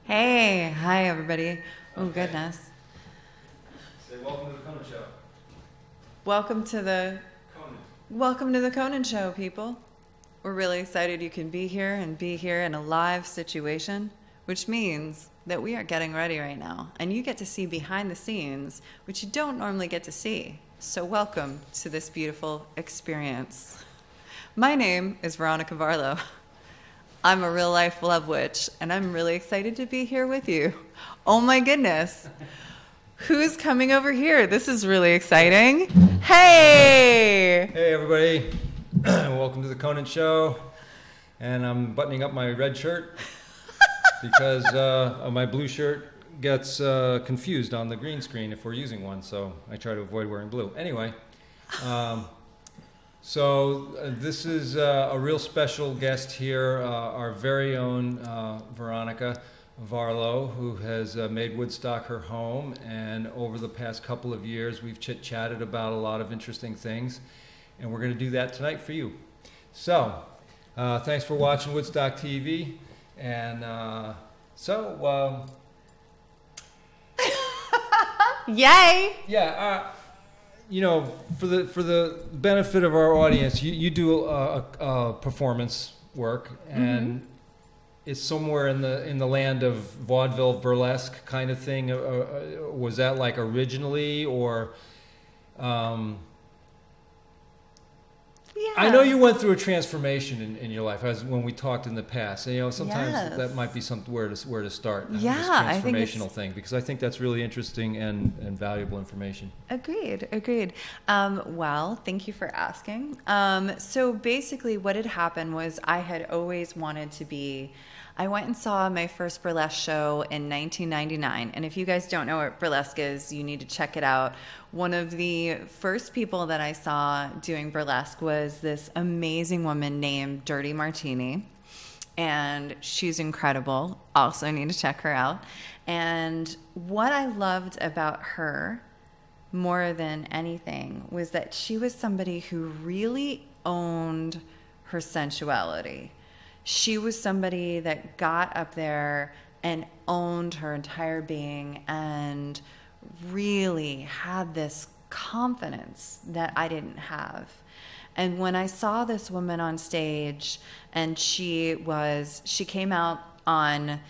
Hey, hi everybody. Oh goodness. Say welcome to the Conant Show. Welcome to the Conant Show, people. We're really excited you can be here in a live situation, which means that we are getting ready right now, and you get to see behind the scenes, which you don't normally get to see. So welcome to this beautiful experience. My name is Veronica Varlow. I'm a real-life love witch, and I'm really excited to be here with you. Oh my goodness. Who's coming over here? This is really exciting. Hey! Hey everybody. Welcome to the Conant Show. And I'm buttoning up my red shirt because my blue shirt gets confused on the green screen if we're using one, so I try to avoid wearing blue. Anyway, this is a real special guest here, our very own Veronica Varlow, who has made Woodstock her home, and over the past couple of years we've chit-chatted about a lot of interesting things, and we're going to do that tonight for you. So, thanks for watching Woodstock TV, and Yay! Yeah, you know, for the benefit of our audience, you do a performance work, and it's somewhere in the land of vaudeville burlesque kind of thing. Was that like originally, or? Yeah. I know you went through a transformation in your life, as when we talked in the past. And, you know, sometimes that might be where to start. Yeah, this transformational thing, because I think that's really interesting and valuable information. Agreed. Well, thank you for asking. So basically what had happened was I had always wanted to be... I went and saw my first burlesque show in 1999. And if you guys don't know what burlesque is, you need to check it out. One of the first people that I saw doing burlesque was this amazing woman named Dirty Martini. And she's incredible. Also need to check her out. And what I loved about her more than anything was that she was somebody who really owned her sensuality. She was somebody that got up there and owned her entire being and really had this confidence that I didn't have. And when I saw this woman on stage, and she came out on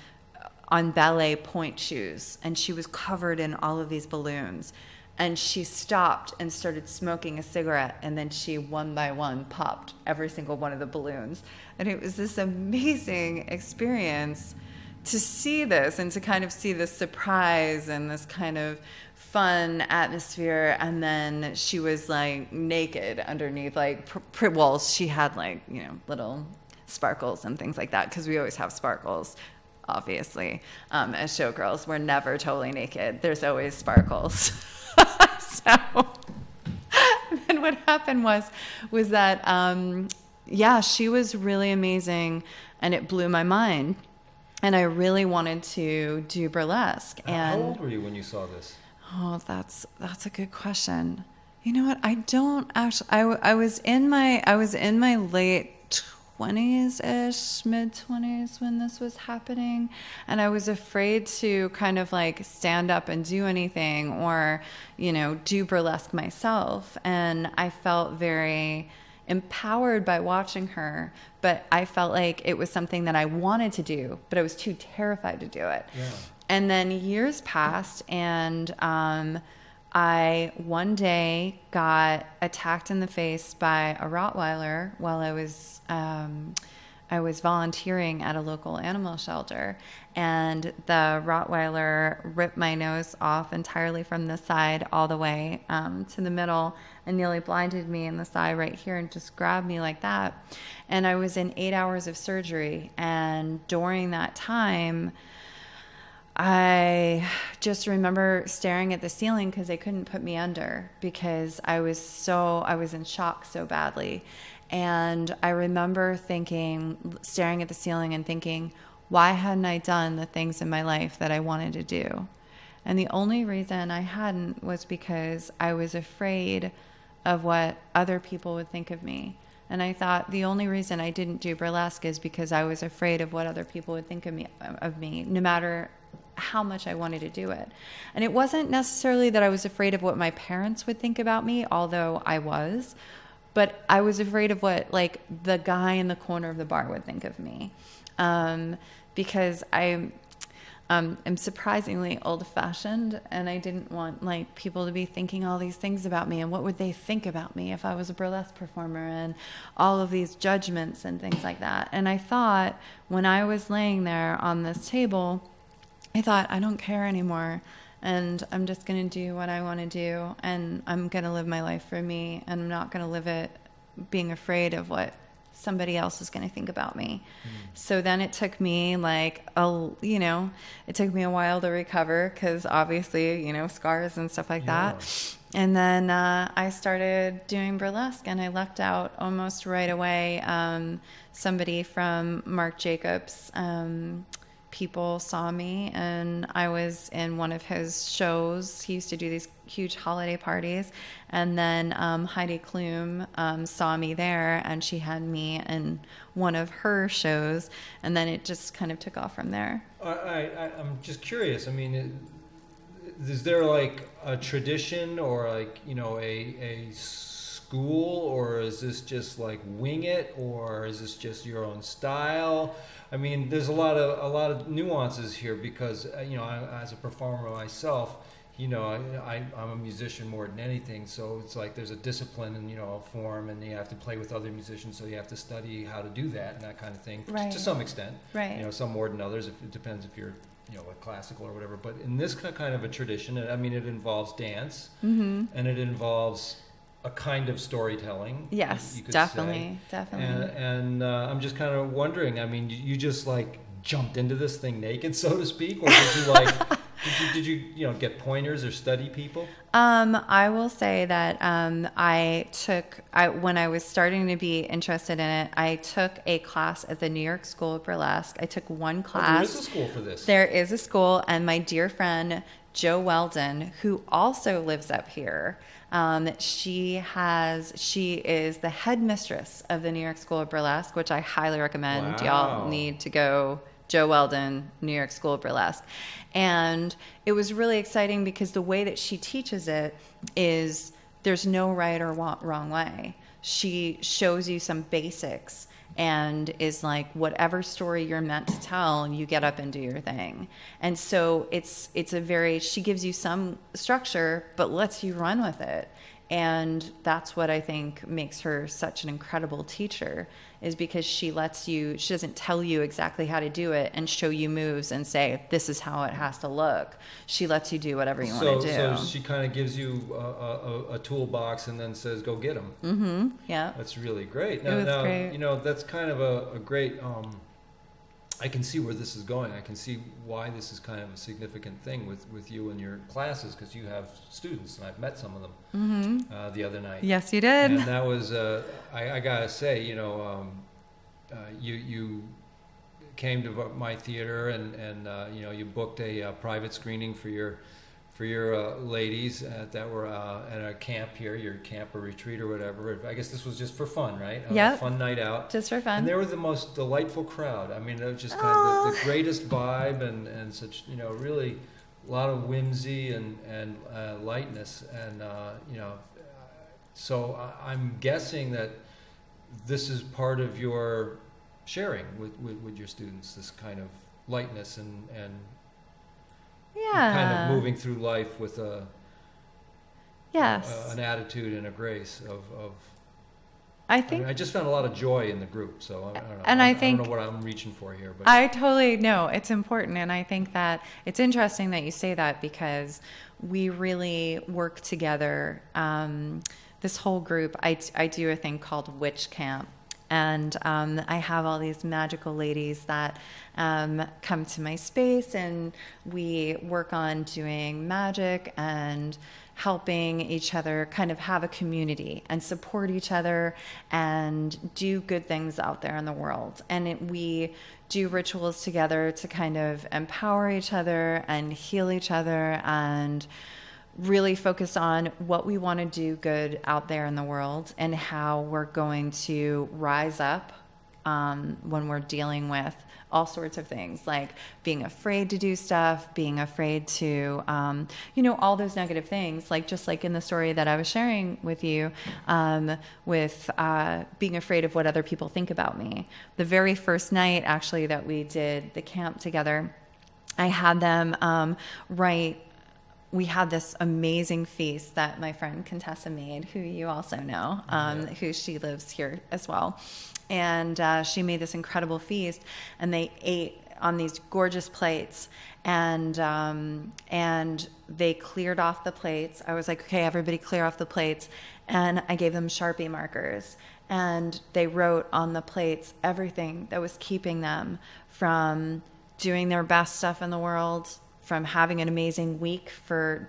ballet point shoes, and she was covered in all of these balloons. And she stopped and started smoking a cigarette, and then she, one by one, popped every single one of the balloons. And it was this amazing experience to see this, and to kind of see this surprise and this kind of fun atmosphere. And then she was like naked underneath, like, well, she had like, you know, little sparkles and things like that, because we always have sparkles. Obviously, as showgirls, we're never totally naked. There's always sparkles. So then what happened was that, she was really amazing, and it blew my mind. And I really wanted to do burlesque. And how old were you when you saw this? Oh, that's a good question. You know what? I don't actually. I was in my late 20s-ish, mid-20s when this was happening, and I was afraid to kind of like stand up and do anything, or, you know, do burlesque myself. And I felt very empowered by watching her, but I felt like it was something that I wanted to do, but I was too terrified to do it. Yeah. And then years passed, and I one day got attacked in the face by a Rottweiler while I was volunteering at a local animal shelter, and the Rottweiler ripped my nose off entirely from the side all the way to the middle, and nearly blinded me in the side right here, and just grabbed me like that. And I was in 8 hours of surgery, and during that time, I just remember staring at the ceiling because they couldn't put me under, because I was in shock so badly. And I remember staring at the ceiling and thinking, why hadn't I done the things in my life that I wanted to do? And the only reason I hadn't was because I was afraid of what other people would think of me. And I thought the only reason I didn't do burlesque is because I was afraid of what other people would think of me, no matter how much I wanted to do it. And it wasn't necessarily that I was afraid of what my parents would think about me, although I was, but I was afraid of what like the guy in the corner of the bar would think of me. Because I'm surprisingly old-fashioned, and I didn't want like people to be thinking all these things about me, and what would they think about me if I was a burlesque performer, and all of these judgments and things like that. And I thought, when I was laying there on this table, I thought, I don't care anymore, and I'm just going to do what I want to do, and I'm going to live my life for me, and I'm not going to live it being afraid of what somebody else is going to think about me. So then it took me like it took me a while to recover, because obviously, scars and stuff like that. And then I started doing burlesque, and I left out almost right away. Somebody from Marc Jacobs, people saw me, and I was in one of his shows. He used to do these huge holiday parties, and then Heidi Klum saw me there, and she had me in one of her shows, and then it just kind of took off from there. I'm just curious. I mean, is there like a tradition, or like a school, or is this just like wing it, or is this just your own style? I mean, there's a lot of nuances here, because as a performer myself, I'm a musician more than anything, so it's like there's a discipline and a form, and you have to play with other musicians, so you have to study how to do that and that kind of thing, right, to some extent. Right. Some more than others. It depends if you're like classical or whatever. But in this kind of a tradition, I mean, it involves dance, and it involves a kind of storytelling. Yes, you could definitely, say. definitely. And I'm just kind of wondering, I mean, you just like jumped into this thing naked, so to speak, or did you like, did you get pointers or study people? I will say that when I was starting to be interested in it, I took a class at the New York School of Burlesque. I took one class. There is a school for this. There is a school, and my dear friend Jo Weldon, who also lives up here, she is the headmistress of the New York School of Burlesque, which I highly recommend. Wow. Y'all need to go. Jo Weldon, New York School of Burlesque. And it was really exciting, because the way that she teaches it is there's no right or wrong way. She shows you some basics, and is like, whatever story you're meant to tell, you get up and do your thing. And so she gives you some structure, but lets you run with it. And that's what I think makes her such an incredible teacher, is because she doesn't tell you exactly how to do it and show you moves and say, this is how it has to look. She lets you do whatever you want to do. So she kind of gives you a toolbox and then says, go get them. Mm-hmm. Yeah. That's really great. It was great. That's kind of a great, I can see where this is going. I can see why this is kind of a significant thing with you and your classes, because you have students, and I've met some of them the other night. Yes, you did. And that was, I gotta say, you came to my theater, and you booked a private screening for your ladies that were at a camp here, your camp or retreat or whatever. I guess this was just for fun, right? Yeah. A fun night out. Just for fun. And they were the most delightful crowd. I mean, it was just kind of the greatest vibe, and such, really a lot of whimsy and lightness. And, so I'm guessing that this is part of your sharing with your students, this kind of lightness and kind of moving through life with an attitude and a grace of I just found a lot of joy in the group, so I don't know. And I don't know what I'm reaching for here, but I totally know it's important, and I think that it's interesting that you say that, because we really work together. This whole group, I do a thing called Witch Camp. And I have all these magical ladies that come to my space, and we work on doing magic and helping each other kind of have a community and support each other and do good things out there in the world. And we do rituals together to kind of empower each other and heal each other. And really focus on what we want to do good out there in the world and how we're going to rise up when we're dealing with all sorts of things, like being afraid to do stuff, being afraid to, all those negative things, like just like in the story that I was sharing with you, with being afraid of what other people think about me. The very first night, actually, that we did the camp together, I had them we had this amazing feast that my friend Contessa made, who you also know, who she lives here as well. And she made this incredible feast, and they ate on these gorgeous plates, and they cleared off the plates. I was like, okay, everybody clear off the plates. And I gave them Sharpie markers, and they wrote on the plates everything that was keeping them from doing their best stuff in the world, from having an amazing week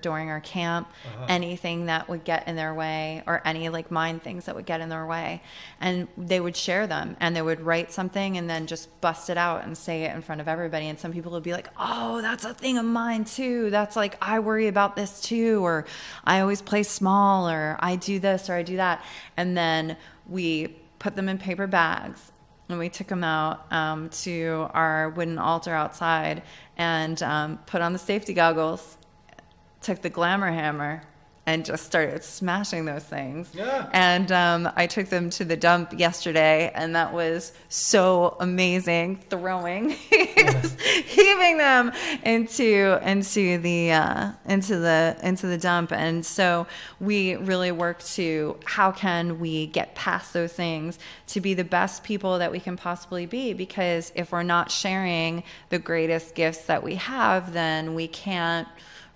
during our camp, anything that would get in their way, or any like mind things that would get in their way. And they would share them, and they would write something and then just bust it out and say it in front of everybody. And some people would be like, oh, that's a thing of mine too. That's like, I worry about this too, or I always play small, or I do this, or I do that. And then we put them in paper bags, and we took them out to our wooden altar outside, and put on the safety goggles, took the glamour hammer, and just started smashing those things. Yeah. And I took them to the dump yesterday, and that was so amazing. Throwing, heaving them into the dump. And so we really work to how can we get past those things to be the best people that we can possibly be. Because if we're not sharing the greatest gifts that we have, then we can't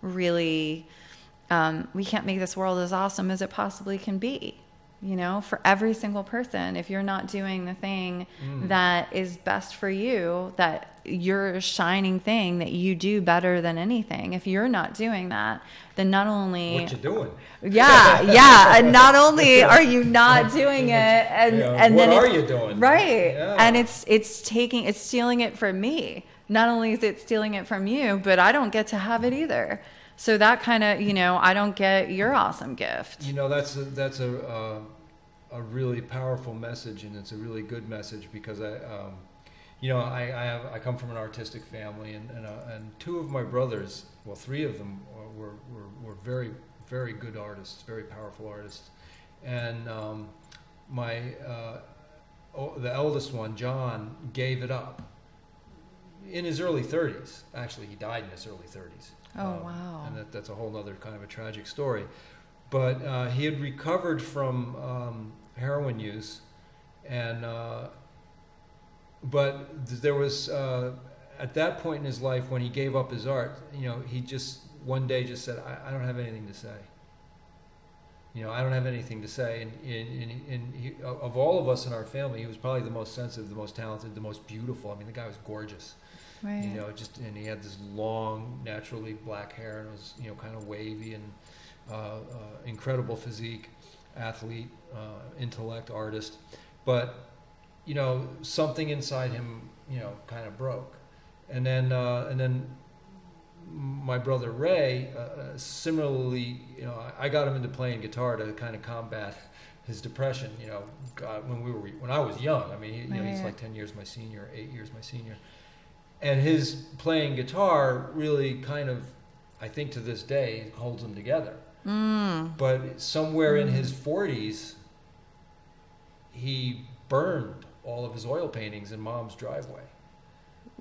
really. We can't make this world as awesome as it possibly can be, for every single person. If you're not doing the thing that is best for you, that your shining thing that you do better than anything, if you're not doing that, then not only... What you doing? Yeah. And not only are you not doing it, and what then are you doing? Right. Yeah. And it's stealing it from me. Not only is it stealing it from you, but I don't get to have it either. So that kind of, I don't get your awesome gift. That's a really powerful message, and it's a really good message, because I come from an artistic family, and two of my brothers, well, three of them were very, very good artists, very powerful artists, and the eldest one, John, gave it up in his early 30s. Actually, he died in his early 30s. Oh, wow. And that's a whole other kind of a tragic story. But he had recovered from heroin use, and but there was at that point in his life when he gave up his art, he just one day just said, I don't have anything to say. I don't have anything to say. And he, of all of us in our family, he was probably the most sensitive, the most talented, the most beautiful. I mean, the guy was gorgeous. Right. And he had this long, naturally black hair, and it was, kind of wavy, and incredible physique, athlete, intellect, artist. But, something inside him, kind of broke. And then my brother Ray, similarly, I got him into playing guitar to kind of combat his depression. When I was young, I mean, he's like 10 years my senior, 8 years my senior. And his playing guitar really kind of, I think to this day, holds him together. But somewhere in his 40s, he burned all of his oil paintings in Mom's driveway.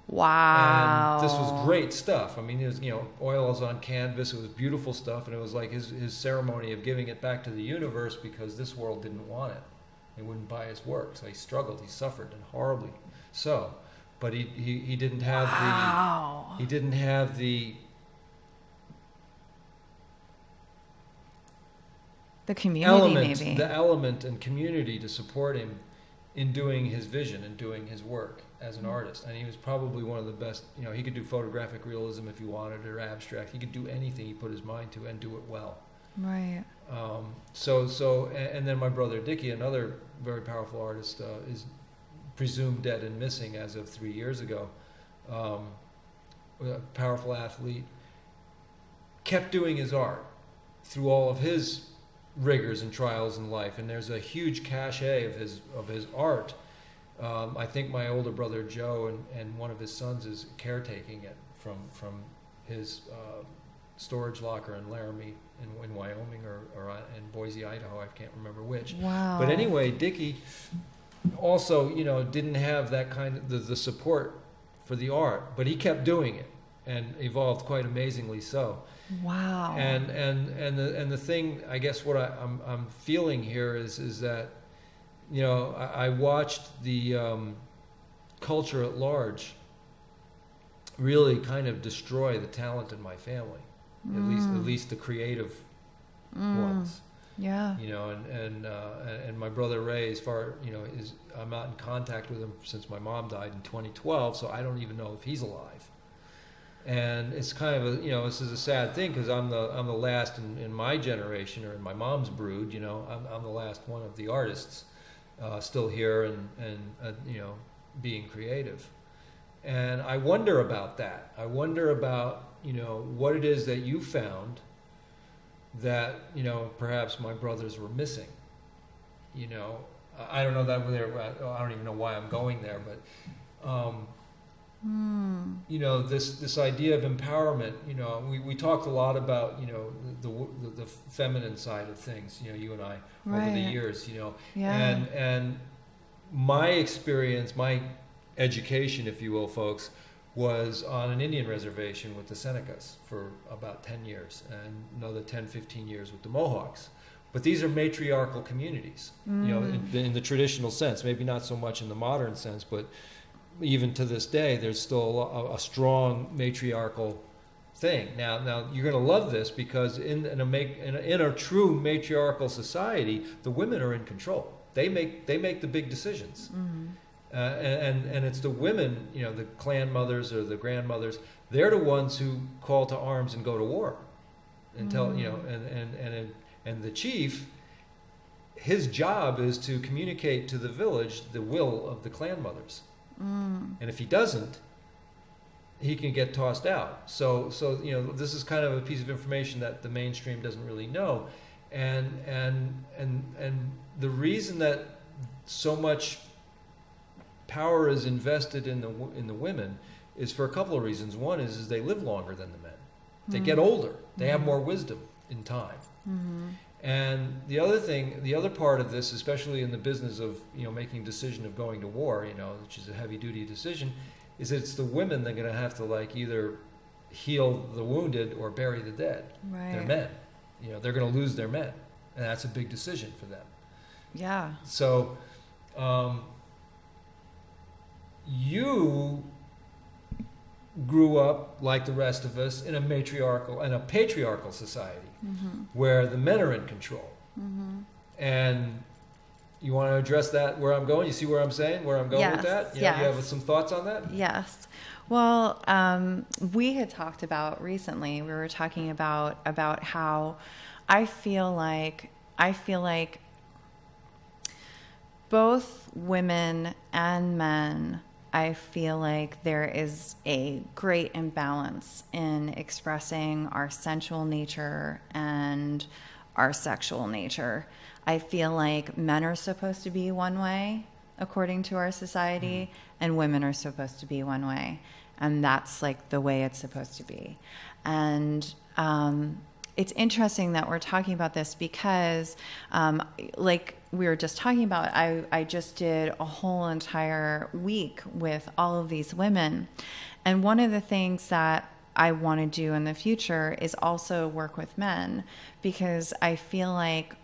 Wow. And this was great stuff. I mean, it was, oils on canvas. It was beautiful stuff. And it was like his ceremony of giving it back to the universe, because this world didn't want it. They wouldn't buy his work. So he struggled. He suffered, and horribly so. But he didn't have the community, the element and community to support him in doing his vision and doing his work as an artist. And he was probably one of the best. He could do photographic realism if he wanted, or abstract. He could do anything he put his mind to, and do it well. Right. And then my brother Dickie, another very powerful artist, is presumed dead and missing as of 3 years ago. A powerful athlete, kept doing his art, through all of his rigors and trials in life, and there's a huge cachet of his art. I think my older brother Joe and one of his sons is caretaking it from his storage locker in Laramie in Wyoming or in Boise, Idaho. I can't remember which. Wow. But anyway, Dickie also, didn't have that kind of the support for the art, but he kept doing it and evolved quite amazingly so. Wow. And the thing, I guess, what I'm feeling here is that, I watched the culture at large really kind of destroy the talent in my family, at least the creative ones. Yeah. And my brother Ray, as far I'm not in contact with him since my mom died in 2012, so I don't even know if he's alive. And it's kind of this is a sad thing because I'm the last in my generation, or in my mom's brood. I'm the last one of the artists still here and being creative. And I wonder about that. I wonder about what it is that you found that perhaps my brothers were missing. I don't know that I don't even know why I'm going there, but. This idea of empowerment. We talked a lot about the feminine side of things. You and I over the years. Yeah. And my experience, my education, if you will, folks, was on an Indian reservation with the Senecas for about 10 years, and another 10, 15 years with the Mohawks. But these are matriarchal communities. In the traditional sense, maybe not so much in the modern sense, but even to this day, there's still a strong matriarchal thing. Now you're going to love this because in a true matriarchal society, the women are in control. They make the big decisions, and it's the women, the clan mothers or the grandmothers. They're the ones who call to arms and go to war, and tell and the chief. His job is to communicate to the village the will of the clan mothers. And if he doesn't, he can get tossed out. So this is kind of a piece of information that the mainstream doesn't really know, and the reason that so much power is invested in the women is for a couple of reasons. One is they live longer than the men. They get older. They have more wisdom in time. And the other part of this, especially in the business of making a decision of going to war, which is a heavy duty decision, is that it's the women that are going to have to either heal the wounded or bury the dead. Right. They're men. They're going to lose their men, and that's a big decision for them. Yeah. So, you grew up like the rest of us in a patriarchal society where the men are in control. And you want to address that where I'm going? You see where I'm going with that? You have some thoughts on that? Yes. Well, we had talked about recently, we were talking about how I feel like both women and men, I feel like there is a great imbalance in expressing our sensual nature and our sexual nature. I feel like men are supposed to be one way, according to our society, and women are supposed to be one way. And that's the way it's supposed to be. And it's interesting that we're talking about this because, we were just talking about, I just did a whole entire week with all of these women. And one of the things that I want to do in the future is also work with men, because I feel like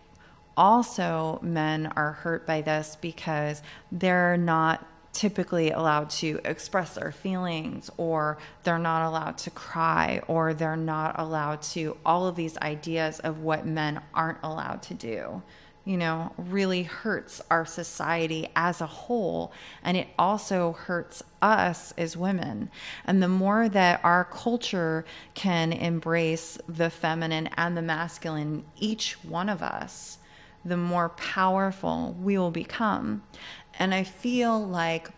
also men are hurt by this because they're not typically allowed to express their feelings, or they're not allowed to cry, or they're not allowed to, all of these ideas of what men aren't allowed to do, really hurts our society as a whole. And it also hurts us as women. And the more that our culture can embrace the feminine and the masculine, each one of us, the more powerful we will become. And I feel like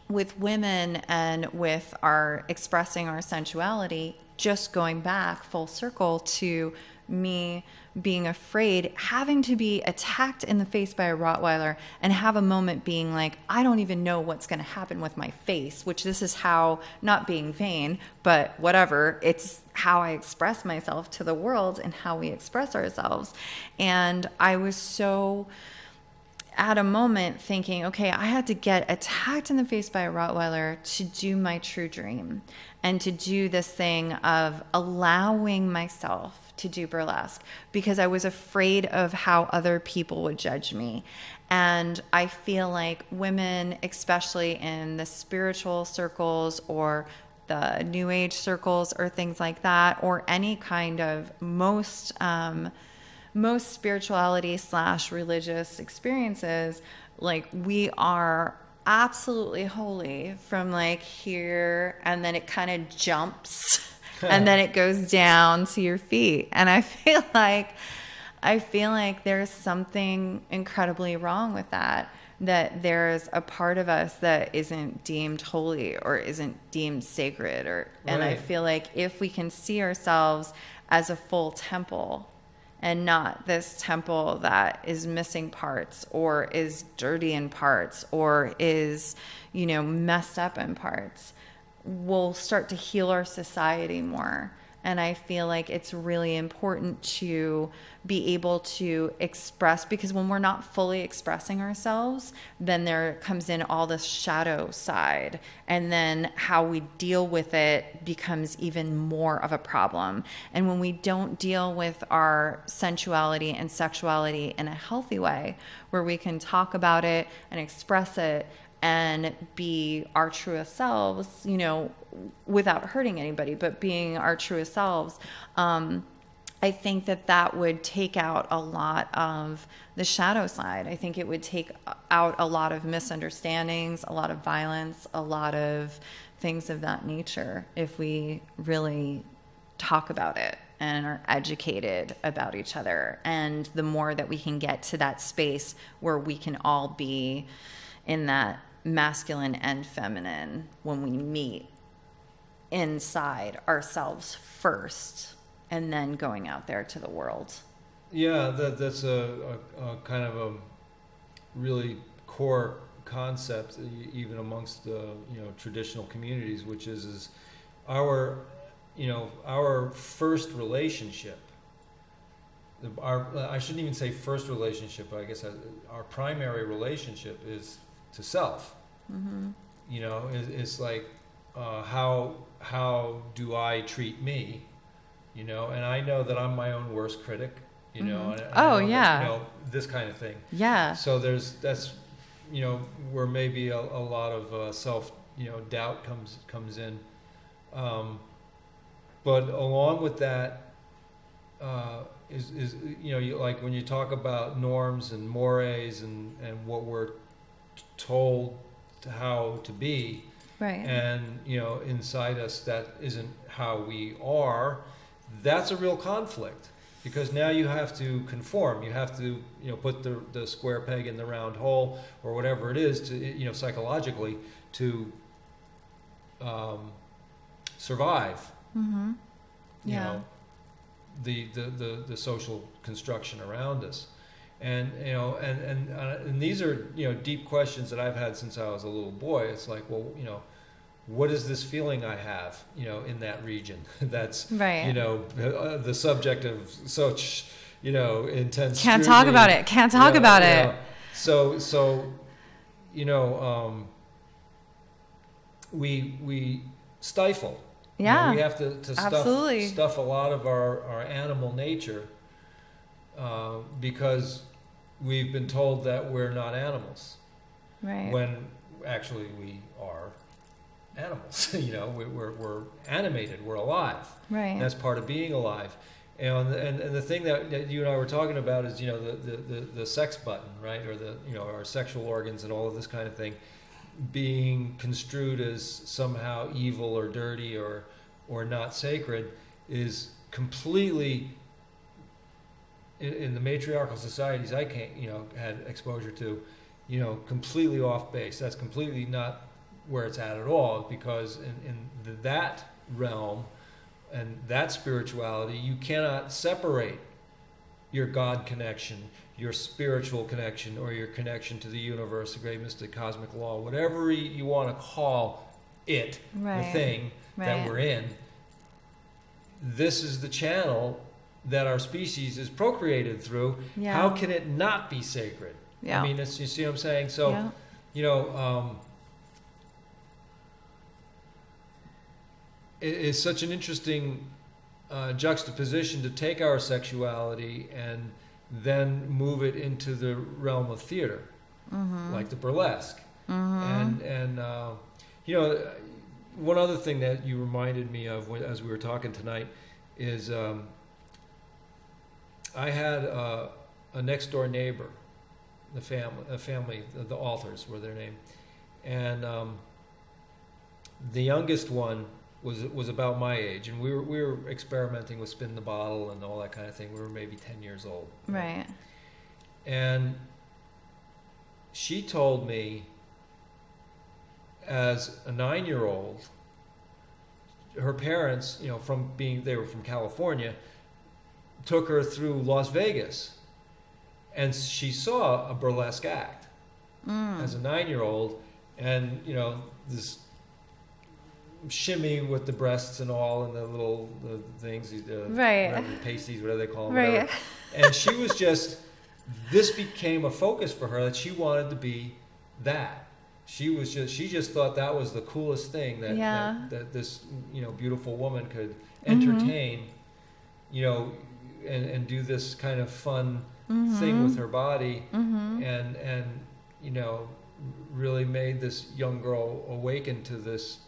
with women and with our expressing our sensuality, just going back full circle to me being afraid, having to be attacked in the face by a Rottweiler and have a moment being like, I don't even know what's going to happen with my face, which this is how, not being vain, but whatever, it's how I express myself to the world and how we express ourselves. And I was so at a moment thinking, okay, I had to get attacked in the face by a Rottweiler to do my true dream and to do this thing of allowing myself to do burlesque, because I was afraid of how other people would judge me. And I feel like women, especially in the spiritual circles or the new age circles or things like that, or any kind of most spirituality / religious experiences, like we are absolutely holy from like here, and then it kind of jumps and then it goes down to your feet. And I feel like there's something incredibly wrong with that there's a part of us that isn't deemed holy or isn't deemed sacred, or and I feel like if we can see ourselves as a full temple and not this temple that is missing parts or is dirty in parts or is, messed up in parts, we'll start to heal our society more. And I feel like it's really important to be able to express, because when we're not fully expressing ourselves, then there comes in all this shadow side. And then how we deal with it becomes even more of a problem. And when we don't deal with our sensuality and sexuality in a healthy way, where we can talk about it and express it and be our truest selves, without hurting anybody, but being our truest selves, I think that would take out a lot of the shadow side. I think it would take out a lot of misunderstandings, a lot of violence, a lot of things of that nature if we really talk about it and are educated about each other. And the more that we can get to that space where we can all be in that masculine and feminine when we meet inside ourselves first and then going out there to the world. Yeah, that's a kind of a really core concept even amongst traditional communities, which is our first relationship. I shouldn't even say first relationship, but I guess our primary relationship is to self. Mm-hmm. It's like how do I treat me? And I know that I'm my own worst critic. And that, this kind of thing. Yeah. So that's where maybe a lot of self doubt comes in. But along with that is like when you talk about norms and mores and what we're told how to be, right? And inside us that isn't how we are. That's a real conflict, because now you have to conform. You have to put the square peg in the round hole, or whatever it is, to psychologically to survive. Mm-hmm. Yeah. The social construction around us. And and these are deep questions that I've had since I was a little boy. It's like, well, what is this feeling I have in that region that's right. The subject of such intense can't scrutiny. Talk about it can't talk about it. So we stifle. Yeah, we have to stuff a lot of our animal nature. Because we've been told that we're not animals, right? When actually we are animals. We're animated. We're alive. Right. And that's part of being alive. And the thing that you and I were talking about is the sex button, right? Or our sexual organs and all of this kind of thing being construed as somehow evil or dirty or not sacred is completely. In the matriarchal societies I had exposure to, completely off base. That's completely not where it's at all, because in that realm, and that spirituality, you cannot separate your God connection, your spiritual connection, or your connection to the universe, the great mystic cosmic law, whatever you want to call it, the thing that we're in. This is the channel that our species is procreated through. How can it not be sacred? I mean, you see what I'm saying? So, you know, it's such an interesting juxtaposition to take our sexuality and then move it into the realm of theater, like the burlesque. And you know, one other thing that you reminded me of as we were talking tonight is I had a next door neighbor, the family, the Alters were their name, and the youngest one was about my age, and we were experimenting with spin the bottle and all that kind of thing. We were maybe 10 years old. Right. And she told me, as a 9-year-old, her parents, you know, they were from California, took her through Las Vegas, and she saw a burlesque act as a 9-year-old, and you know, this shimmy with the breasts and all, and the things, whatever, pasties, whatever they call them, whatever. And she was just, this became a focus for her, that she wanted to be that. She just thought that was the coolest thing that this, you know, beautiful woman could entertain, you know, and do this kind of fun thing with her body, and you know, really made this young girl awaken to this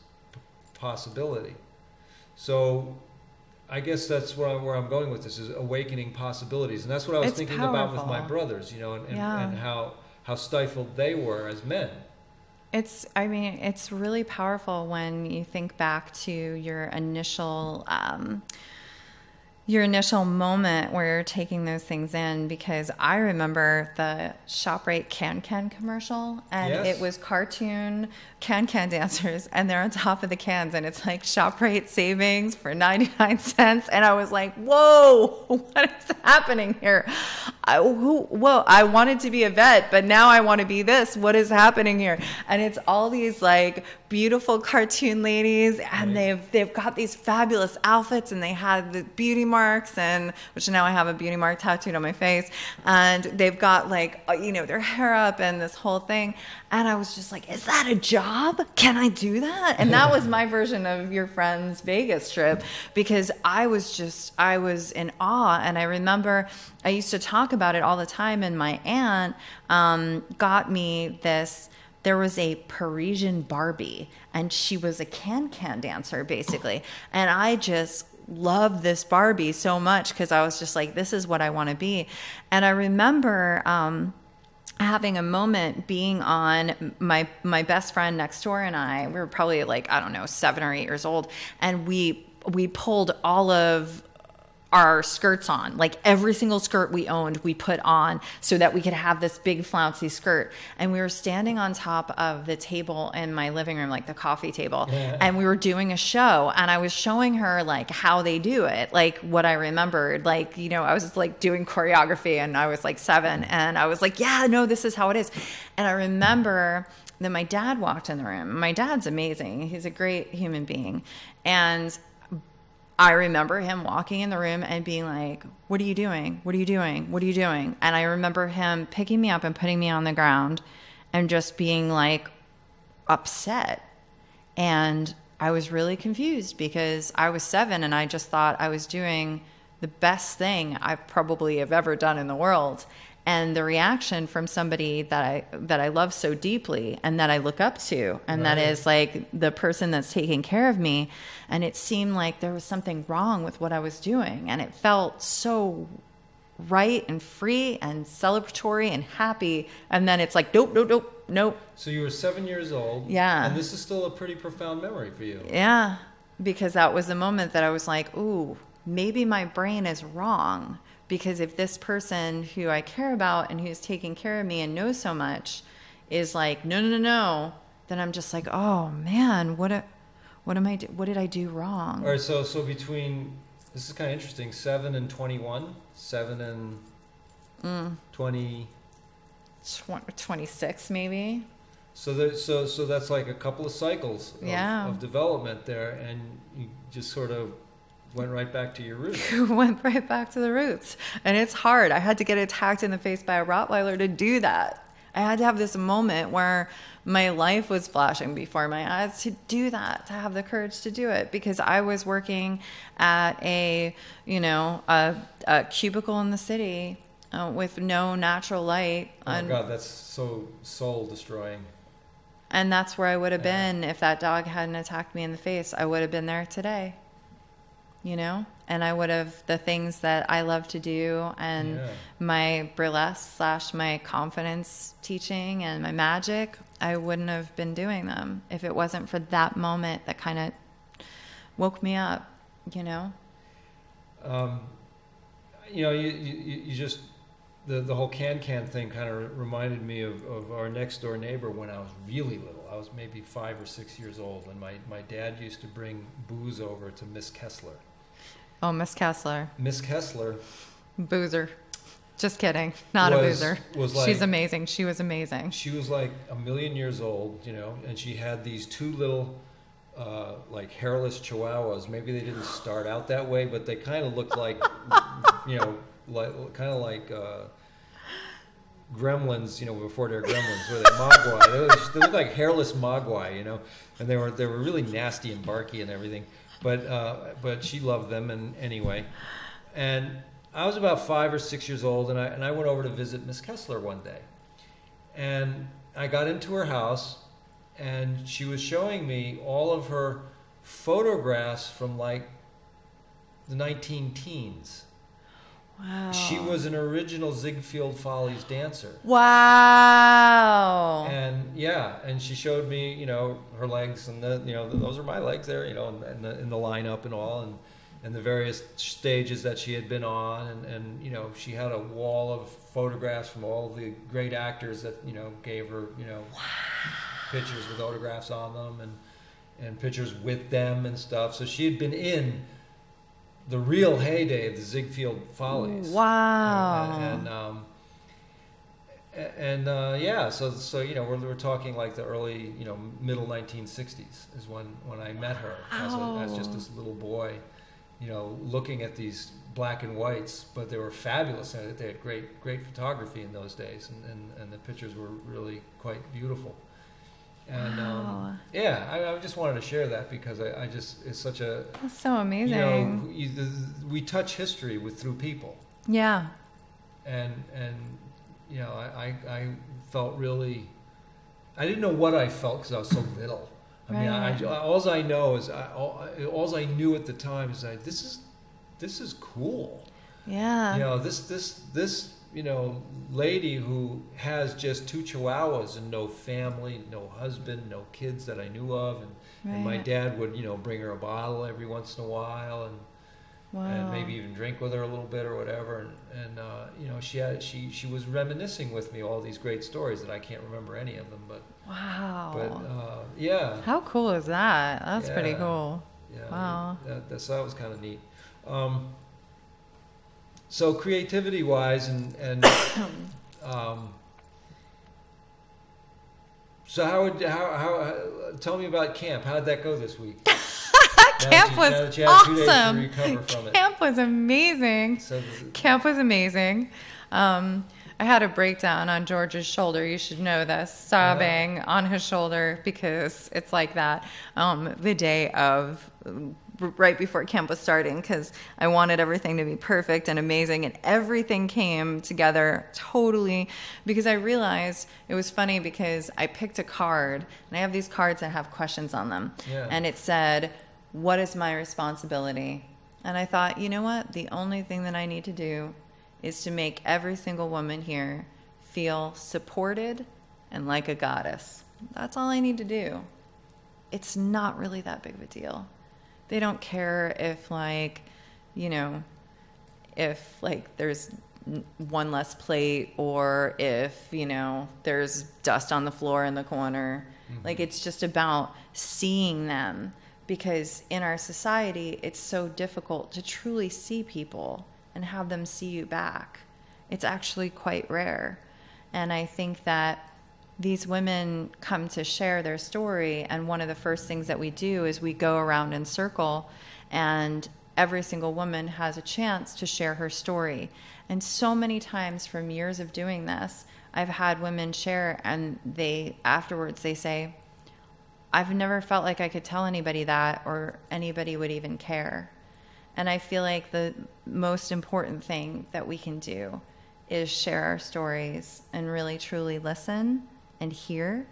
possibility. So I guess that's where I'm going with this, is awakening possibilities. And that's what I was thinking about with my brothers, you know, and how stifled they were as men. It's really powerful when you think back to your initial moment where you're taking those things in, because I remember the ShopRite can commercial, and it was cartoon can dancers, and they're on top of the cans, and it's like ShopRite savings for 99 cents, and I was like, whoa, what is happening here? I wanted to be a vet, but now I want to be this. What is happening here? And it's all these like beautiful cartoon ladies, and they've got these fabulous outfits, and they had the beauty marks, and which now I have a beauty mark tattooed on my face, and they've got like, you know, their hair up and this whole thing. And I was just like, is that a job? Can I do that? And that was my version of your friend's Vegas trip, because I was in awe. And I remember I used to talk about it all the time, and my aunt got me this. There was a Parisian Barbie, and she was a can dancer, basically. And I just loved this Barbie so much, because I was just like, this is what I want to be. And I remember having a moment being on my best friend next door and I, we were probably like, I don't know, 7 or 8 years old. And we pulled all of our skirts on, like every single skirt we owned, we put on so that we could have this big flouncy skirt. And we were standing on top of the table in my living room, like the coffee table. And we were doing a show, and I was showing her like how they do it, like what I remembered, like, you know, I was just like doing choreography, and I was like 7, and I was like, yeah, no, this is how it is. And I remember that my dad walked in the room. My dad's amazing. He's a great human being. And I remember him walking in the room and being like, what are you doing? What are you doing? What are you doing? And I remember him picking me up and putting me on the ground and just being like upset. And I was really confused, because I was 7 and I just thought I was doing the best thing I probably have ever done in the world. And the reaction from somebody that I love so deeply and that I look up to, and that is like the person that's taking care of me. And it seemed like there was something wrong with what I was doing. And it felt so right and free and celebratory and happy. And then it's like, nope. So you were 7 years old. Yeah. And this is still a pretty profound memory for you. Yeah. Because that was the moment that I was like, ooh, maybe my brain is wrong. Because if this person who I care about and who's taking care of me and knows so much is like, no, then I'm just like, oh man, what What did I do wrong? All right, so between, this is kind of interesting, 7 and 21, 7 and 20... 26 maybe. So that's like a couple of cycles of development there, and you just sort of went right back to your roots. Went right back to the roots. And it's hard. I had to get attacked in the face by a Rottweiler to do that. I had to have this moment where my life was flashing before my eyes to do that, to have the courage to do it, because I was working at a cubicle in the city with no natural light. Oh God, that's so soul destroying. And that's where I would have been if that dog hadn't attacked me in the face. I would have been there today, and I would have, the things that I love to do and my burlesque / my confidence teaching and my magic, I wouldn't have been doing them if it wasn't for that moment that kind of woke me up, You just, the whole can thing kind of reminded me of our next door neighbor when I was really little. I was maybe 5 or 6 years old, and my dad used to bring booze over to Miss Kessler. Oh, Miss Kessler. Miss Kessler. Boozer. Just kidding. Not a boozer. She's amazing. She was amazing. She was like 1,000,000 years old, and she had these 2 little, like hairless chihuahuas. Maybe they didn't start out that way, but they kind of looked like, like gremlins, before they're gremlins. Were they mogwai? They looked like hairless mogwai, and they were really nasty and barky and everything. But she loved them, and anyway, and I was about 5 or 6 years old, and I went over to visit Miss Kessler one day, and I got into her house, and she was showing me all of her photographs from like the 19-teens. Wow. She was an original Ziegfeld Follies dancer. Wow. And and she showed me, her legs, and those are my legs there, and in the lineup and all, and the various stages that she had been on, and she had a wall of photographs from all the great actors that gave her pictures with autographs on them, and pictures with them and stuff. So she had been in the real heyday of the Ziegfeld Follies. Wow. So we're talking like the early, middle 1960s is when I met her as just this little boy, looking at these black and whites, but they were fabulous. They had great photography in those days, and the pictures were really quite beautiful. And I just wanted to share that because I just, it's such a, that's so amazing. We touch history through people. Yeah. And I felt really, I didn't know what I felt because I was so little. I mean, all I know is, all I knew at the time is that this is cool. Yeah. This lady who has just 2 chihuahuas and no family, no husband, no kids that I knew of, and my dad would bring her a bottle every once in a while, and maybe even drink with her a little bit or whatever, and she was reminiscing with me all these great stories that I can't remember any of them, but how cool is that? That's pretty cool. Wow. That was kind of neat. So creativity wise and so how tell me about camp. How did that go this week? Camp was awesome. 2 days to recover from it. Camp was amazing. Camp was amazing. I had a breakdown on George's shoulder. You should know this. Sobbing on his shoulder because it's like that. The day of, right before camp was starting, because I wanted everything to be perfect and amazing, and everything came together totally, because I realized it was funny because I picked a card, and I have these cards that have questions on them. And it said, what is my responsibility? And I thought, you know what? The only thing that I need to do is to make every single woman here feel supported and like a goddess. That's all I need to do. It's not really that big of a deal. They don't care if there's one less plate, or if, there's dust on the floor in the corner. Mm-hmm. Like, it's just about seeing them because in our society, it's so difficult to truly see people and have them see you back. It's actually quite rare. And I think that these women come to share their story, and one of the first things that we do is we go around in circle, and every single woman has a chance to share her story. And so many times from years of doing this, I've had women share, and afterwards they say, I've never felt like I could tell anybody that, or anybody would even care. And I feel like the most important thing that we can do is share our stories and really truly listen and hear,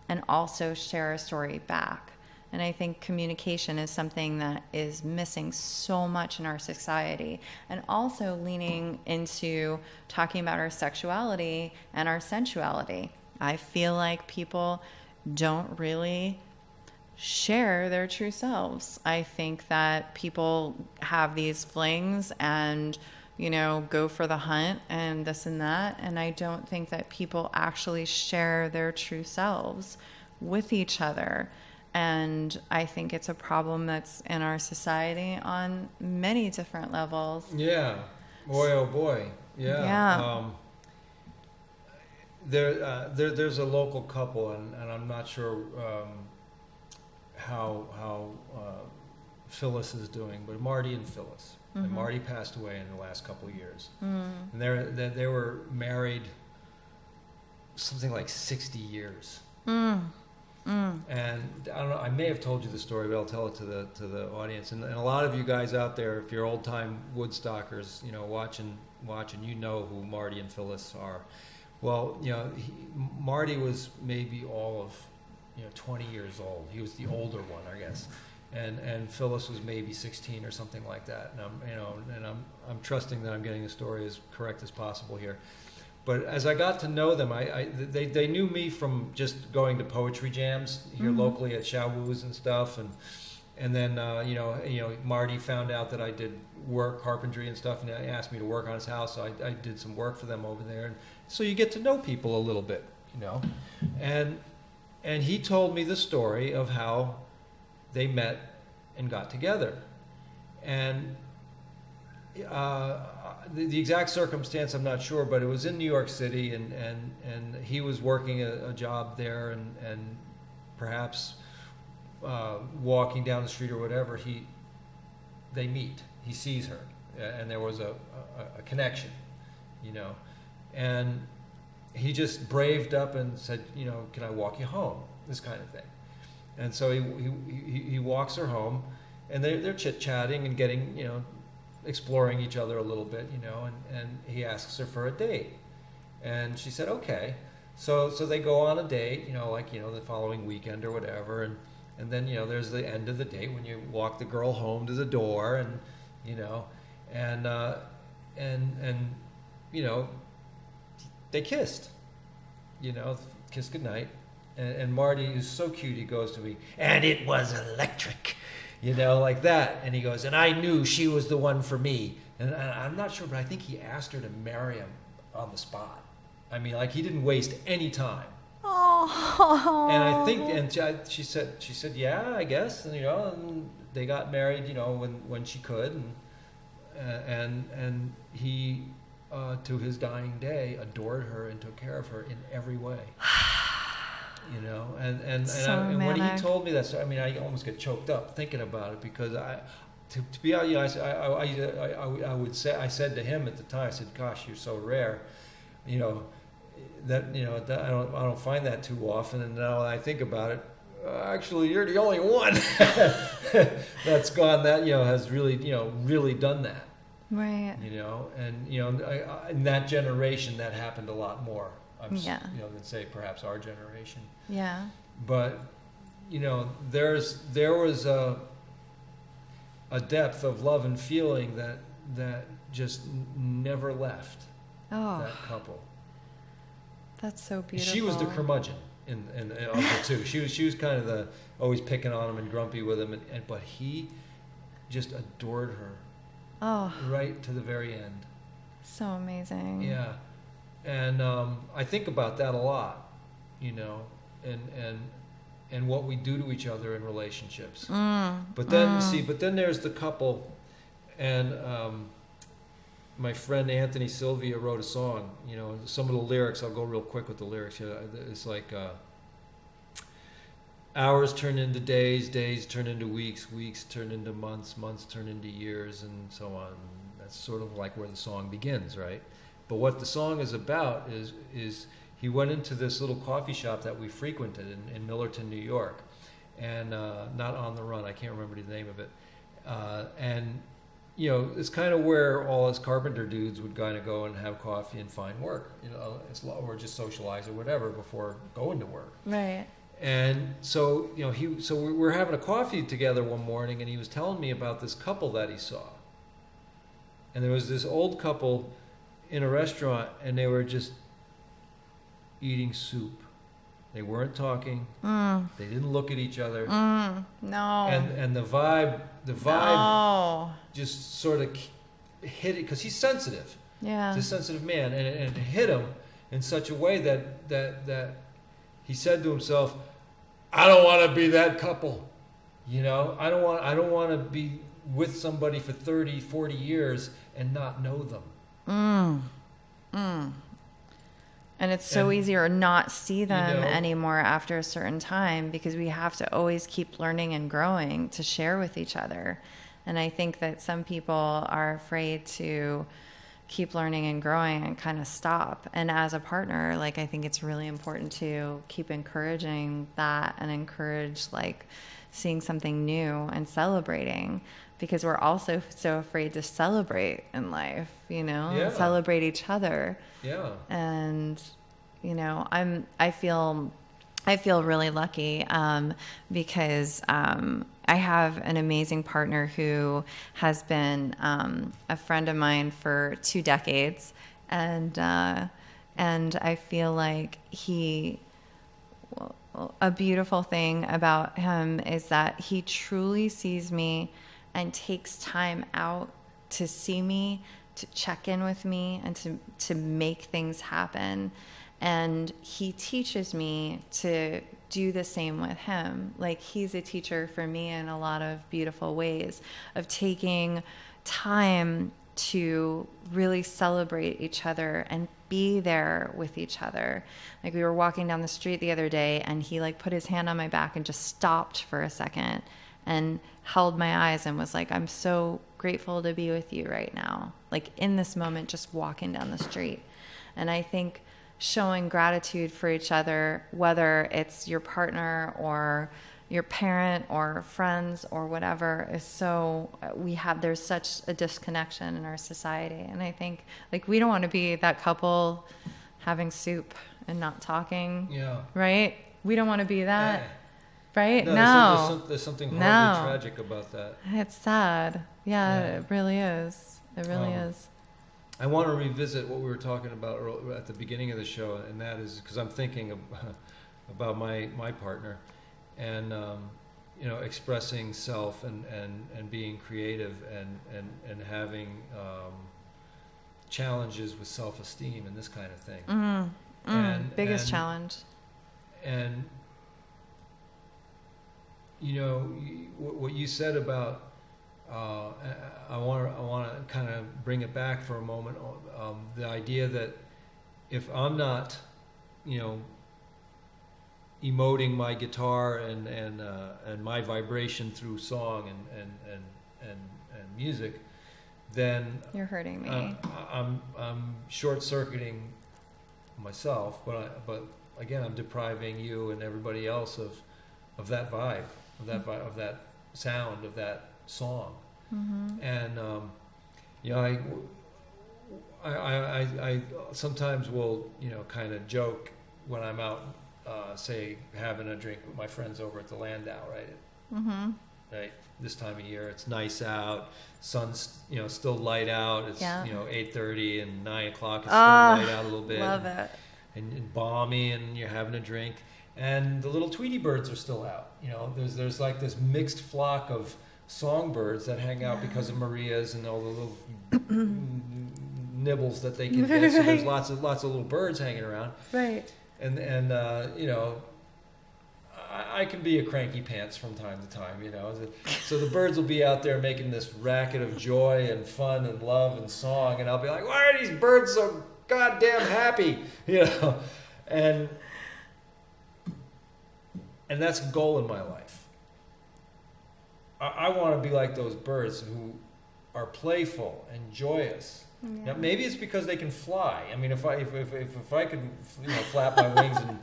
and also share our story back. And I think communication is something that is missing so much in our society, and also leaning into talking about our sexuality and our sensuality. I feel like people don't really share their true selves. I think that people have these flings and, you know, go for the hunt and this and that. And I don't think that people actually share their true selves with each other. And I think it's a problem that's in our society on many different levels. Yeah. Boy, oh boy. Yeah. Yeah. There's a local couple, and I'm not sure how Phyllis is doing, but Marty and Phyllis. Mm-hmm. And Marty passed away in the last couple of years. Mm. And they were married something like 60 years. Mm. Mm. And I don't know, I may have told you the story, but I'll tell it to the audience. And a lot of you guys out there, if you're old time Woodstockers, you know, watching, you know who Marty and Phyllis are. Well, you know, Marty was maybe all of, 20 years old. He was the older one, I guess. And Phyllis was maybe 16 or something like that. And I'm trusting that I'm getting the story as correct as possible here. But as I got to know them, they knew me from just going to poetry jams here Mm-hmm. locally at Shawoo's and stuff, and then Marty found out that I did carpentry and stuff, and he asked me to work on his house, so I did some work for them over there, and so you get to know people a little bit, and he told me the story of how they met and got together, and the exact circumstance I'm not sure, but it was in New York City, and he was working a job there, and perhaps walking down the street or whatever, they meet. He sees her, and there was a connection, and he just braved up and said, can I walk you home? This kind of thing. And so he walks her home, and they're chit-chatting and getting, exploring each other a little bit, and he asks her for a date. And she said, okay. So they go on a date, the following weekend or whatever, and then, there's the end of the date when you walk the girl home to the door, and, they kissed, kissed goodnight. And Marty is so cute, he goes to me, and it was electric, like that. And he goes, and I knew she was the one for me. And I'm not sure, but I think he asked her to marry him on the spot. I mean, like, he didn't waste any time. Oh. And I think, and she said, yeah, I guess. And, and they got married, when she could. And he, to his dying day, adored her and took care of her in every way. And when he told me that story, I mean, I almost get choked up thinking about it, because to be honest, I said to him at the time, I said, "Gosh, you're so rare, that I don't find that too often." And now I think about it, actually, you're the only one that's gone that has really really done that, right? And in that generation, that happened a lot more. Than say perhaps our generation. Yeah. But there was a depth of love and feeling that just never left that couple. That's so beautiful. She was the curmudgeon in of the two. She was kind of the always picking on him and grumpy with him, but he just adored her. Oh. Right to the very end. So amazing. Yeah. And I think about that a lot, and what we do to each other in relationships. But then there's the couple, and my friend Anthony Sylvia wrote a song. Some of the lyrics, I'll go real quick with the lyrics. It's like hours turn into days, days turn into weeks, weeks turn into months, months turn into years, and so on. That's sort of like where the song begins, right? But what the song is about is he went into this little coffee shop that we frequented in Millerton, New York, and not On the Run, I can't remember the name of it. And it's kind of where all us carpenter dudes would kind of go and have coffee and find work, or just socialize or whatever before going to work. Right. And so, we were having a coffee together one morning, and he was telling me about this couple that he saw. And there was this old couple in a restaurant, and they were just eating soup. They weren't talking. They didn't look at each other. No. And the vibe just sort of hit it, because he's sensitive. Yeah. He's a sensitive man, and it hit him in such a way that he said to himself, "I don't want to be that couple. I don't want to be with somebody for 30, 40 years and not know them." And it's so easy to not see them anymore after a certain time, because we have to always keep learning and growing to share with each other. And I think that some people are afraid to keep learning and growing and kind of stop. And as a partner, I think it's really important to keep encouraging that and encourage seeing something new and celebrating, because we're also so afraid to celebrate in life, and celebrate each other. Yeah. And, I feel really lucky, because, I have an amazing partner who has been, a friend of mine for 2 decades. And I feel like a beautiful thing about him is that he truly sees me and takes time out to see me, to check in with me, and to make things happen. And he teaches me to do the same with him. He's a teacher for me in a lot of beautiful ways, of taking time to really celebrate each other and be there with each other. We were walking down the street the other day, and he put his hand on my back and just stopped for a second and held my eyes and was like, "I'm so grateful to be with you right now." In this moment, just walking down the street. And I think showing gratitude for each other, whether it's your partner or your parent or friends or whatever, is there's such a disconnection in our society. And I think we don't want to be that couple having soup and not talking. Yeah. Right? We don't want to be that. Yeah. Right? No. There's something horribly tragic about that. It's sad. Yeah, it really is. It really is. I want to revisit what we were talking about at the beginning of the show, and that is because I'm thinking about my partner, and expressing self and being creative and having challenges with self-esteem and this kind of thing. Biggest challenge. And what you said about. I want to kind of bring it back for a moment. The idea that if I'm not, emoting my guitar and my vibration through song and music, then you're hurting me. I'm short-circuiting myself, but again, I'm depriving you and everybody else of that vibe, of that sound, of that song. And I sometimes will kind of joke when I'm out, say having a drink with my friends over at the Landau, right? Right, this time of year it's nice out, sun's still light out, it's 8:30 and 9 o'clock, it's still light out a little bit, love it, and balmy, and you're having a drink, and the little Tweety birds are still out. There's this mixed flock of songbirds that hang out because of Marias and all the little nibbles that they can get. So there's lots of little birds hanging around. Right. And I can be a cranky pants from time to time, you know. So the birds will be out there making this racket of joy and fun and love and song, and I'll be like, why are these birds so goddamn happy, you know? And that's a goal in my life. I want to be like those birds who are playful and joyous. Yeah. Now, maybe it's because they can fly. I mean, if I could, you know, flap my wings and,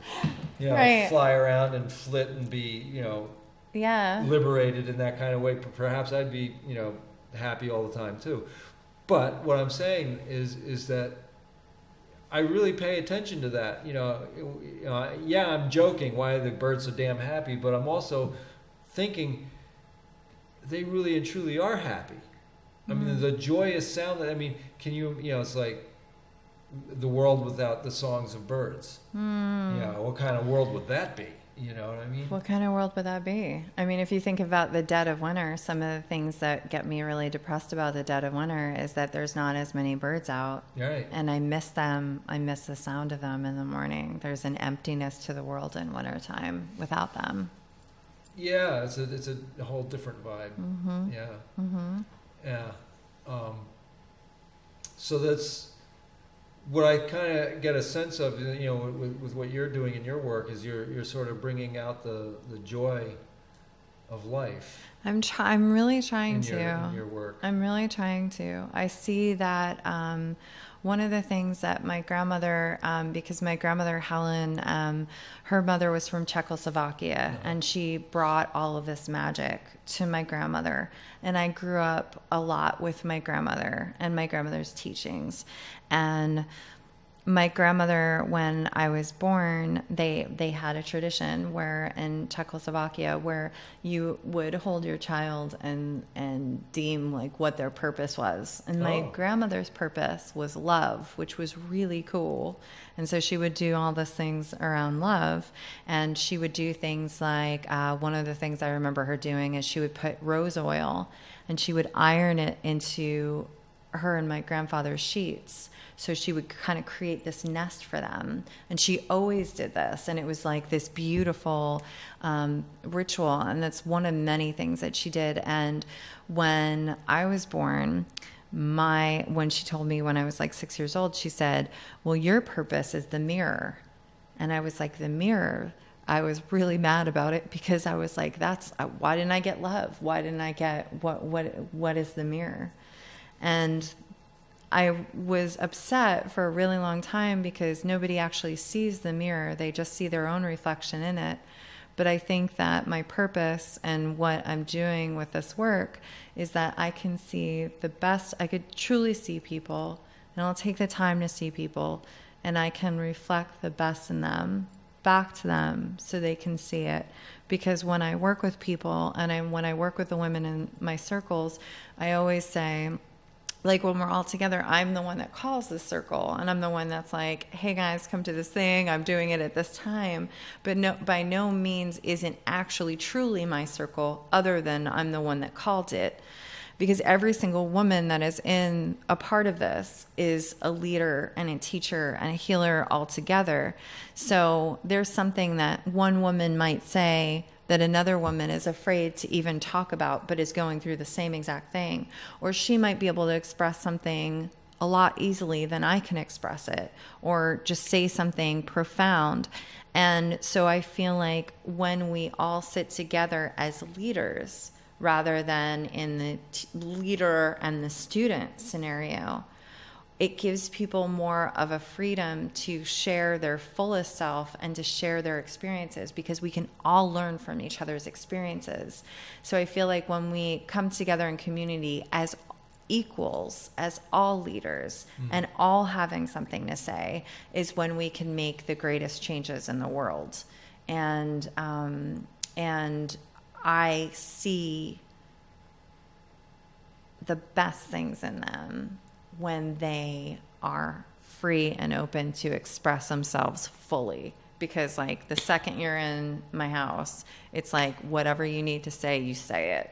you know, right, fly around and flit and be, you know, yeah, liberated in that kind of way, perhaps I'd be, you know, happy all the time too. But what I'm saying is that I really pay attention to that. You know, yeah, I'm joking. Why are the birds so damn happy? But I'm also thinking they really and truly are happy. I mean, the joyous sound. I mean, can you know, it's like the world without the songs of birds. You know, what kind of world would that be? You know what I mean? What kind of world would that be? I mean, if you think about the dead of winter, some of the things that get me really depressed about the dead of winter is that there's not as many birds out. Right. And I miss them. I miss the sound of them in the morning. There's an emptiness to the world in wintertime without them. Yeah, it's a whole different vibe. Mm-hmm. Yeah. Mm-hmm. Yeah. So that's what I kind of get a sense of, you know, with what you're doing in your work, is you're sort of bringing out the joy of life. I'm really trying to. In your work. I'm really trying to. I see that one of the things that my grandmother, because my grandmother Helen, her mother was from Czechoslovakia, and she brought all of this magic to my grandmother. And I grew up a lot with my grandmother and my grandmother's teachings. And my grandmother, when I was born, they had a tradition where in Czechoslovakia where you would hold your child and deem like what their purpose was. And my grandmother's purpose was love, which was really cool. And so she would do all those things around love. And she would do things like, one of the things I remember her doing is she would put rose oil and she would iron it into her and my grandfather's sheets. So she would kind of create this nest for them. And she always did this. And it was like this beautiful ritual. And that's one of many things that she did. And when I was born, when she told me when I was like 6 years old, she said, well, your purpose is the mirror. And I was like, the mirror? I was really mad about it because I was like, why didn't I get love? Why didn't I get, what is the mirror? And I was upset for a really long time because nobody actually sees the mirror. They just see their own reflection in it. But I think that my purpose and what I'm doing with this work is that I can see the best. I could truly see people, and I'll take the time to see people, and I can reflect the best in them back to them so they can see it. Because when I work with people and when I work with the women in my circles, I always say, like when we're all together, I'm the one that calls the circle, and I'm the one that's like, hey guys, come to this thing. I'm doing it at this time. But by no means isn't actually truly my circle, other than I'm the one that called it. Because every single woman that is in a part of this is a leader and a teacher and a healer all together. So there's something that one woman might say that another woman is afraid to even talk about, but is going through the same exact thing. Or she might be able to express something a lot easily than I can express it, or just say something profound. And so I feel like when we all sit together as leaders, rather than in the leader and the student scenario, it gives people more of a freedom to share their fullest self and to share their experiences, because we can all learn from each other's experiences. So I feel like when we come together in community as equals, as all leaders, and all having something to say, is when we can make the greatest changes in the world. And I see the best things in them when they are free and open to express themselves fully. Because like the second you're in my house, it's like whatever you need to say, you say it.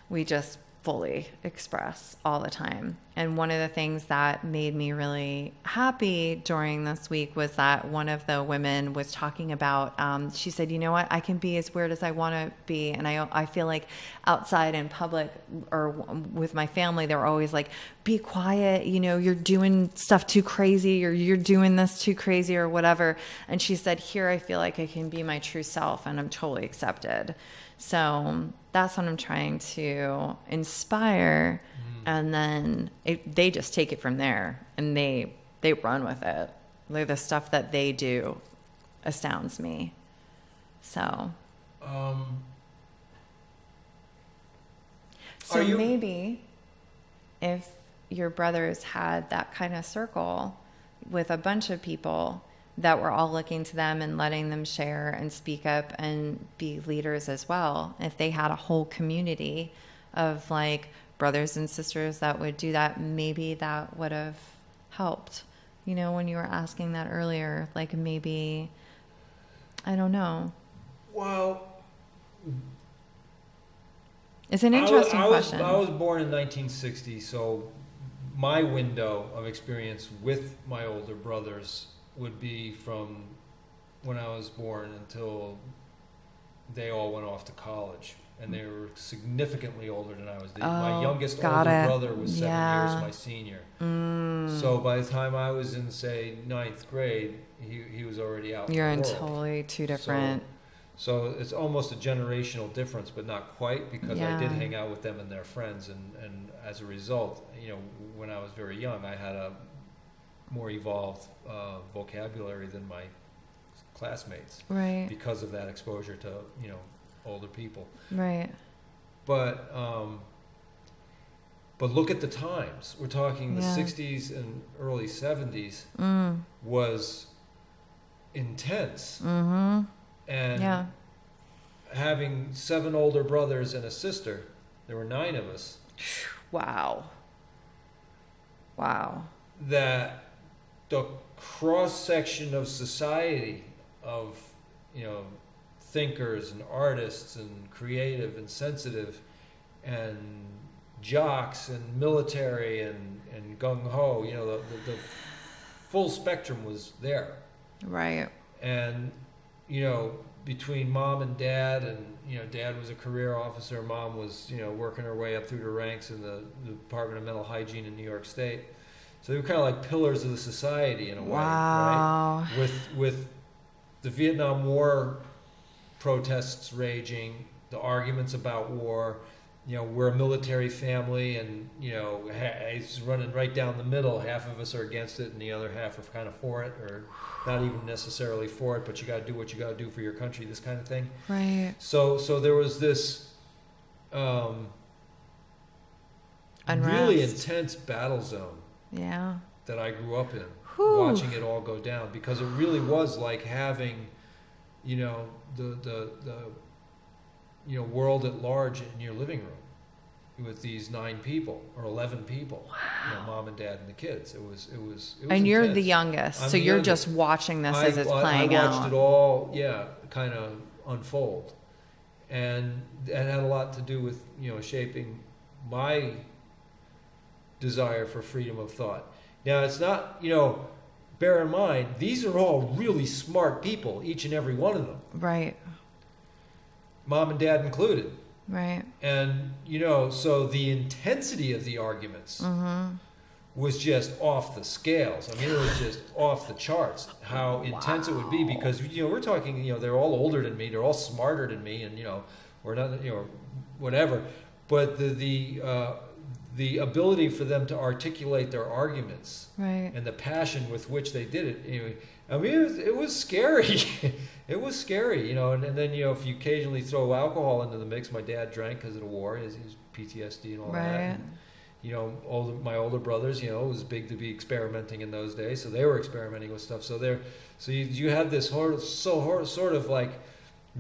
We just fully express all the time. And one of the things that made me really happy during this week was that one of the women was talking about, she said, you know what, I can be as weird as I want to be. And I feel like outside in public or with my family, they're always like, be quiet, you know, you're doing stuff too crazy, or you're doing this too crazy or whatever. And she said, here, I feel like I can be my true self and I'm totally accepted. So that's what I'm trying to inspire. And then they just take it from there and they run with it. Like the stuff that they do astounds me. So, maybe if your brothers had that kind of circle with a bunch of people that were all looking to them and letting them share and speak up and be leaders as well. If they had a whole community of like brothers and sisters that would do that, maybe that would have helped. You know, when you were asking that earlier, like maybe, I don't know. Well, it's an interesting question. I was born in 1960, so my window of experience with my older brothers would be from when I was born until they all went off to college. And they were significantly older than I was. My youngest older brother was 7 years my senior. So by the time I was in, say, 9th grade, he was already out in the world. You're in totally two different... So it's almost a generational difference, but not quite, because I did hang out with them and their friends. And as a result, you know, when I was very young, I had a more evolved vocabulary than my classmates, right? Because of that exposure to, you know, older people, right? But look at the times. We're talking the 60s and early 70s was intense, and having 7 older brothers and a sister, there were 9 of us. Wow. That the cross-section of society of, you know, thinkers and artists and creative and sensitive and jocks and military and gung-ho, you know, the full spectrum was there. Right. And, you know, between mom and dad, and, you know, dad was a career officer, mom was, you know, working her way up through the ranks in the Department of Mental Hygiene in New York State. So they were kind of like pillars of the society in a way, right? With the Vietnam War protests raging, the arguments about war, you know, we're a military family, and, you know, it's running right down the middle. Half of us are against it, and the other half are kind of for it, or not even necessarily for it, but you got to do what you got to do for your country, this kind of thing. Right. So there was this really intense battle zone. Yeah. That I grew up in, watching it all go down, because it really was like having, you know, the you know, world at large in your living room with these 9 people or 11 people. Wow. You know, mom and dad and the kids. It was and you're intense. The youngest, so you're youngest. Just watching this as it's playing out. I watched it all, kind of unfold, and it had a lot to do with, you know, shaping my desire for freedom of thought. Now, it's not, you know, bear in mind, these are all really smart people, each and every one of them. Right. Mom and dad included. Right. And, you know, so the intensity of the arguments was just off the scales. I mean, it was just off the charts how intense it would be, because, you know, we're talking, you know, they're all older than me, they're all smarter than me, and, you know, we're not, you know, whatever. But the ability for them to articulate their arguments, right, and the passion with which they did it, anyway, I mean, it was scary. It was scary, you know. And then, you know, if you occasionally throw alcohol into the mix, my dad drank because of the war, his PTSD and all that. And, you know, my older brothers, you know, it was big to be experimenting in those days, so they were experimenting with stuff. So you had this sort of like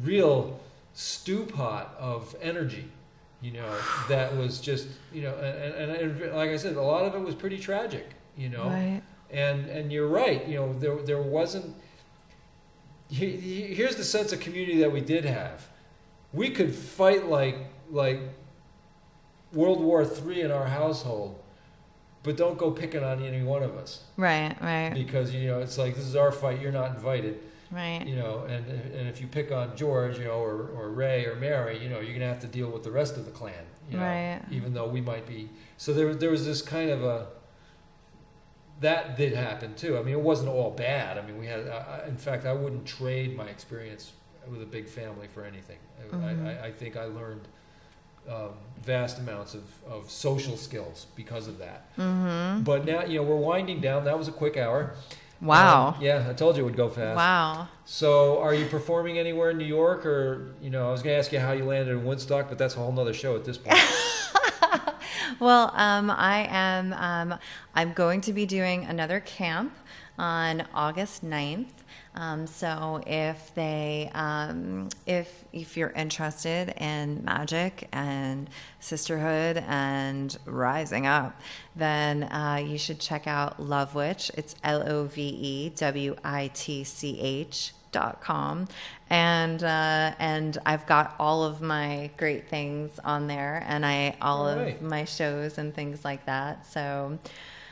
real stew pot of energy, you know, that was just, you know, and like I said, a lot of it was pretty tragic, you know. Right. And you're right, you know, there wasn't. Here's the sense of community that we did have. We could fight like World War III in our household, but don't go picking on any one of us. Right, right. Because, you know, it's like, this is our fight, you're not invited. Right. You know, and if you pick on George, you know, or Ray or Mary, you know, you're going to have to deal with the rest of the clan, you know, right. Even though we might be. So there was this kind of that did happen too. I mean, it wasn't all bad. I mean, we had, in fact, I wouldn't trade my experience with a big family for anything. I think I learned vast amounts of social skills because of that. But now, you know, we're winding down. That was a quick hour. Wow. Yeah, I told you it would go fast. Wow. So are you performing anywhere in New York, or, you know, I was going to ask you how you landed in Woodstock, but that's a whole nother show at this point. Well, I'm going to be doing another camp on August 9th. So if you're interested in magic and sisterhood and rising up, then you should check out Love Witch. It's LOVEWITCH.com, and I've got all of my great things on there, and all of my shows and things like that. So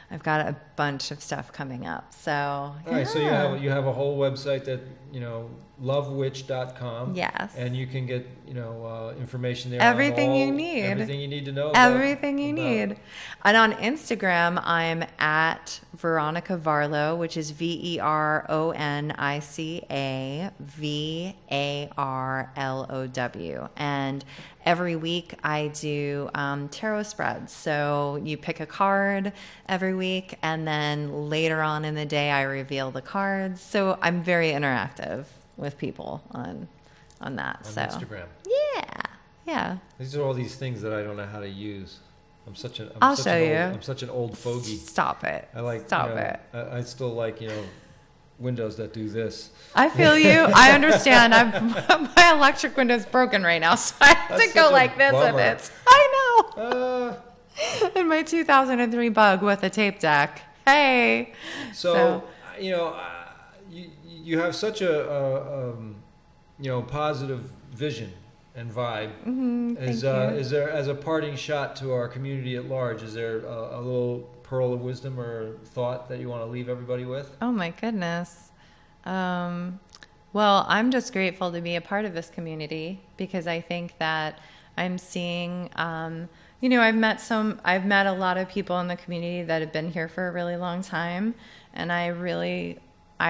I've got a bunch of stuff coming up. So all right, so you have a whole website that, you know, lovewitch.com. Yes. And you can get, you know, information there. Everything you need. Everything you need to know. Everything you need. And on Instagram, I'm at Veronica Varlow, which is VERONICA VARLOW. And every week I do tarot spreads. So you pick a card every week, and then later on in the day I reveal the cards. So I'm very interactive with people on that. On so Instagram. Yeah. These are all these things that I don't know how to use. I'll show you. I'm such an old fogey. Stop it. Stop it. I still like, you know, windows that do this. I feel you. I understand. My electric window's broken right now, so I have to go like this with it. I know. And my 2003 Bug with a tape deck. Hey. So you know, you have such a you know, positive vision and vibe. Is there, as a parting shot to our community at large, is there a little pearl of wisdom or thought that you want to leave everybody with? Oh my goodness. Well, I'm just grateful to be a part of this community, because I think that I'm seeing, you know, I've met a lot of people in the community that have been here for a really long time, and I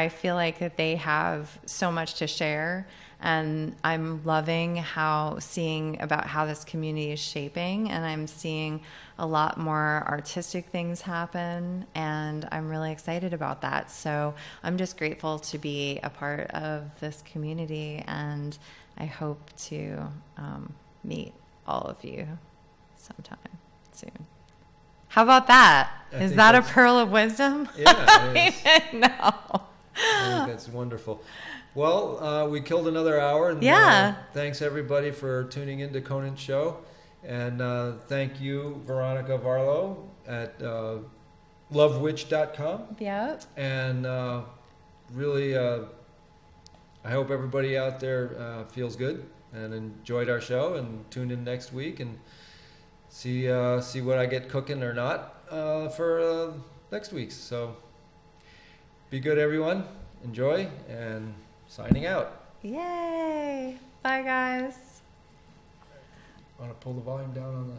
feel like that they have so much to share, and I'm loving seeing about how this community is shaping, and I'm seeing a lot more artistic things happen, and I'm really excited about that. So I'm just grateful to be a part of this community, and I hope to meet all of you sometime soon. How about that? Is that a pearl of wisdom? Yeah, it is. No. I think that's wonderful. Well, we killed another hour. And, thanks, everybody, for tuning in to Conant Show. And thank you, Veronica Varlow, at lovewitch.com. Yep. And really, I hope everybody out there feels good and enjoyed our show, and tune in next week and see what I get cooking or not for next week's. So be good, everyone. Enjoy, and signing out. Yay. Bye, guys. I want to pull the volume down on the...